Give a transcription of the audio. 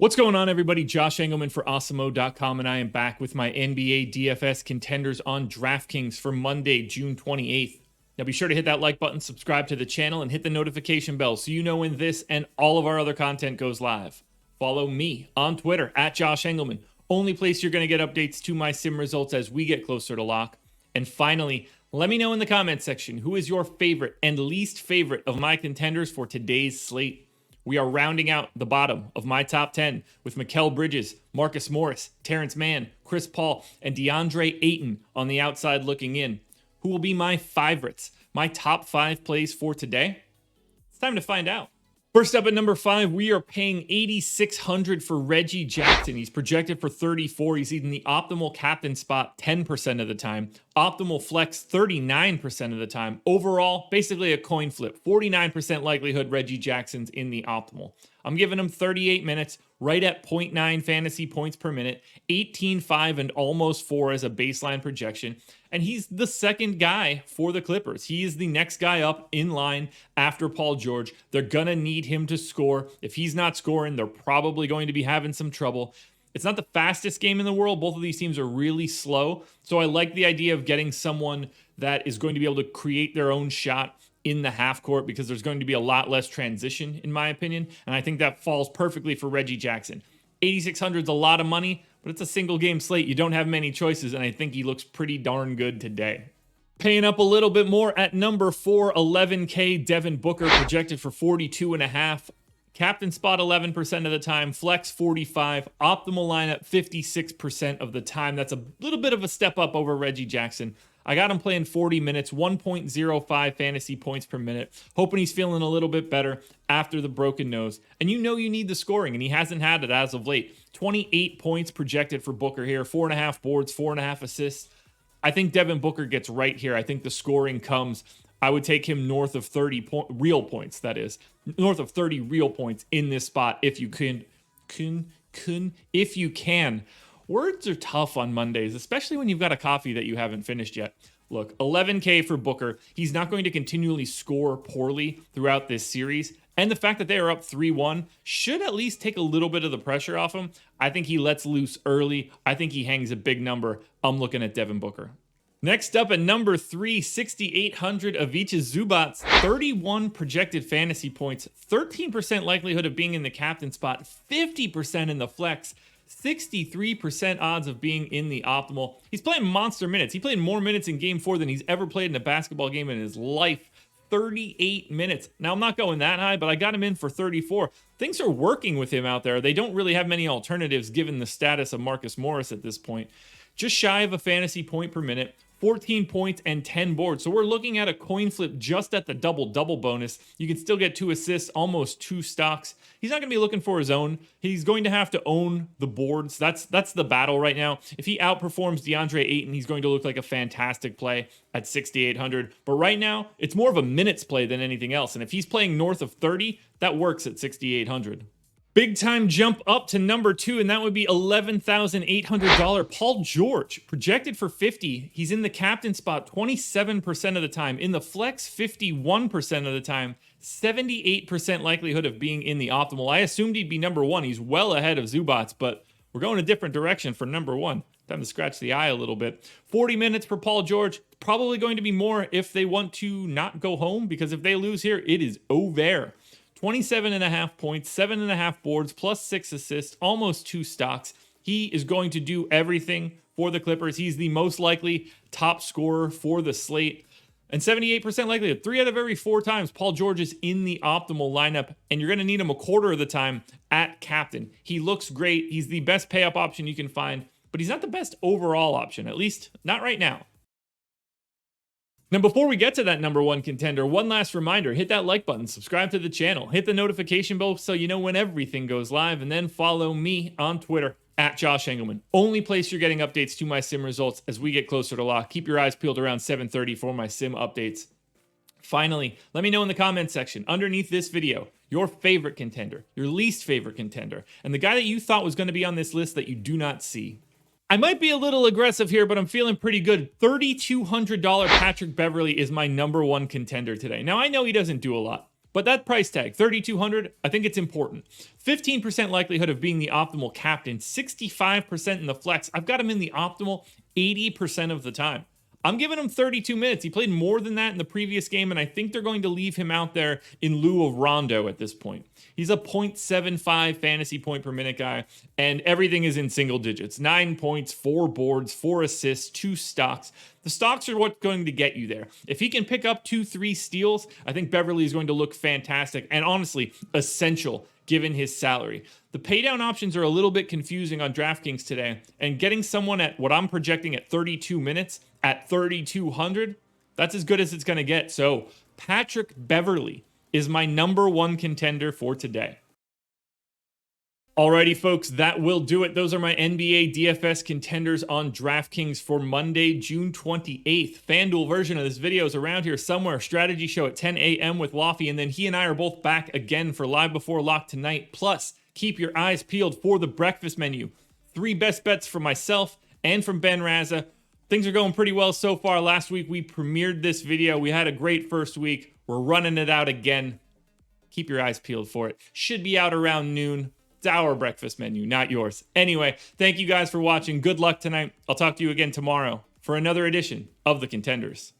What's going on, everybody? Josh Engleman for Awesemo.com, and I am back with my NBA DFS contenders on DraftKings for Monday, June 28th. Now be sure to hit that like button, subscribe to the channel, and hit the notification bell so you know when this and all of our other content goes live. Follow me on Twitter at Josh Engleman, only place you're going to get updates to my sim results as we get closer to lock. And finally, let me know in the comments section who is your favorite and least favorite of my contenders for today's slate. We are rounding out the bottom of my top 10 with Mikal Bridges, Marcus Morris, Terrence Mann, Chris Paul, and DeAndre Ayton on the outside looking in. Who will be my favorites? My top 5 plays for today? It's time to find out. First up at number 5, we are paying $8,600 for Reggie Jackson. He's projected for 34. He's in the optimal captain spot 10% of the time. Optimal flex 39% of the time. Overall, basically a coin flip. 49% likelihood Reggie Jackson's in the optimal. I'm giving him 38 minutes, right at 0.9 fantasy points per minute, 18.5 and almost 4 as a baseline projection. And he's the second guy for the Clippers. He is the next guy up in line after Paul George. They're going to need him to score. If he's not scoring, they're probably going to be having some trouble. It's not the fastest game in the world. Both of these teams are really slow. So I like the idea of getting someone that is going to be able to create their own shot in the half court, because there's going to be a lot less transition, in my opinion. And I think that falls perfectly for Reggie Jackson. 8,600 is a lot of money, but it's a single game slate. You don't have many choices, and I think he looks pretty darn good today. Paying up a little bit more at number 4, 11K, Devin Booker, projected for 42.5. Captain spot 11% of the time, flex 45, optimal lineup 56% of the time. That's a little bit of a step up over Reggie Jackson. I got him playing 40 minutes, 1.05 fantasy points per minute, hoping he's feeling a little bit better after the broken nose. And you know you need the scoring, and he hasn't had it as of late. 28 points projected for Booker here, 4.5 boards, 4.5 assists. I think Devin Booker gets right here. I think the scoring comes. I would take him north of 30 real points, that is. North of 30 real points in this spot if you can. If you can. Words are tough on Mondays, especially when you've got a coffee that you haven't finished yet. Look, 11K for Booker. He's not going to continually score poorly throughout this series. And the fact that they are up 3-1 should at least take a little bit of the pressure off him. I think he lets loose early. I think he hangs a big number. I'm looking at Devin Booker. Next up at number 3, 6,800, Ivica Zubac, 31 projected fantasy points, 13% likelihood of being in the captain spot, 50% in the flex, 63% odds of being in the optimal. He's playing monster minutes. He played more minutes in game 4 than he's ever played in a basketball game in his life. 38 minutes. Now, I'm not going that high, but I got him in for 34. Things are working with him out there. They don't really have many alternatives given the status of Marcus Morris at this point. Just shy of a fantasy point per minute, 14 points and 10 boards. So we're looking at a coin flip just at the double-double bonus. You can still get 2 assists, almost 2 stocks. He's not going to be looking for his own. He's going to have to own the boards. That's the battle right now. If he outperforms DeAndre Ayton, he's going to look like a fantastic play at 6,800. But right now, it's more of a minutes play than anything else. And if he's playing north of 30, that works at 6,800. Big time jump up to number 2, and that would be $11,800. Paul George, projected for 50. He's in the captain spot 27% of the time. In the flex, 51% of the time. 78% likelihood of being in the optimal. I assumed he'd be number 1. He's well ahead of Zubac, but we're going a different direction for number 1. Time to scratch the eye a little bit. 40 minutes for Paul George. Probably going to be more if they want to not go home, because if they lose here, it is over. 27.5 points, 7.5 boards, plus 6 assists, almost 2 stocks. He is going to do everything for the Clippers. He's the most likely top scorer for the slate. And 78% likelihood, 3 out of every 4 times, Paul George is in the optimal lineup, and you're going to need him a quarter of the time at captain. He looks great. He's the best pay-up option you can find, but he's not the best overall option, at least not right now. Now, before we get to that number 1 contender, one last reminder, hit that like button, subscribe to the channel, hit the notification bell so you know when everything goes live, and then follow me on Twitter at Josh Engleman. Only place you're getting updates to my sim results as we get closer to lock. Keep your eyes peeled around 7:30 for my sim updates. Finally, let me know in the comments section underneath this video your favorite contender, your least favorite contender, and the guy that you thought was going to be on this list that you do not see. I might be a little aggressive here, but I'm feeling pretty good. $3,200 Patrick Beverley is my number 1 contender today. Now, I know he doesn't do a lot, But that price tag, 3,200, I think it's important. 15% likelihood of being the optimal captain, 65% in the flex. I've got him in the optimal 80% of the time. I'm giving him 32 minutes. He played more than that in the previous game, and I think they're going to leave him out there in lieu of Rondo at this point. He's a 0.75 fantasy point per minute guy, and everything is in single digits. 9 points, 4 boards, 4 assists, 2 stocks. The stocks are what's going to get you there. If he can pick up 2-3 steals, I think Beverley is going to look fantastic and honestly essential given his salary. The paydown options are a little bit confusing on DraftKings today, and getting someone at what I'm projecting at 32 minutes at 3,200, that's as good as it's going to get. So Patrick Beverley is my #1 contender for today. Alrighty, folks, that will do it. Those are my NBA DFS contenders on DraftKings for Monday, June 28th. FanDuel version of this video is around here somewhere. Strategy show at 10 a.m. with Waffy, and then he and I are both back again for Live Before Lock tonight. Plus, keep your eyes peeled for the breakfast menu. 3 best bets from myself and from Ben Raza. Things are going pretty well so far. Last week, we premiered this video. We had a great first week. We're running it out again. Keep your eyes peeled for it. Should be out around noon. It's our breakfast menu, not yours. Anyway, thank you guys for watching. Good luck tonight. I'll talk to you again tomorrow for another edition of the Contenders.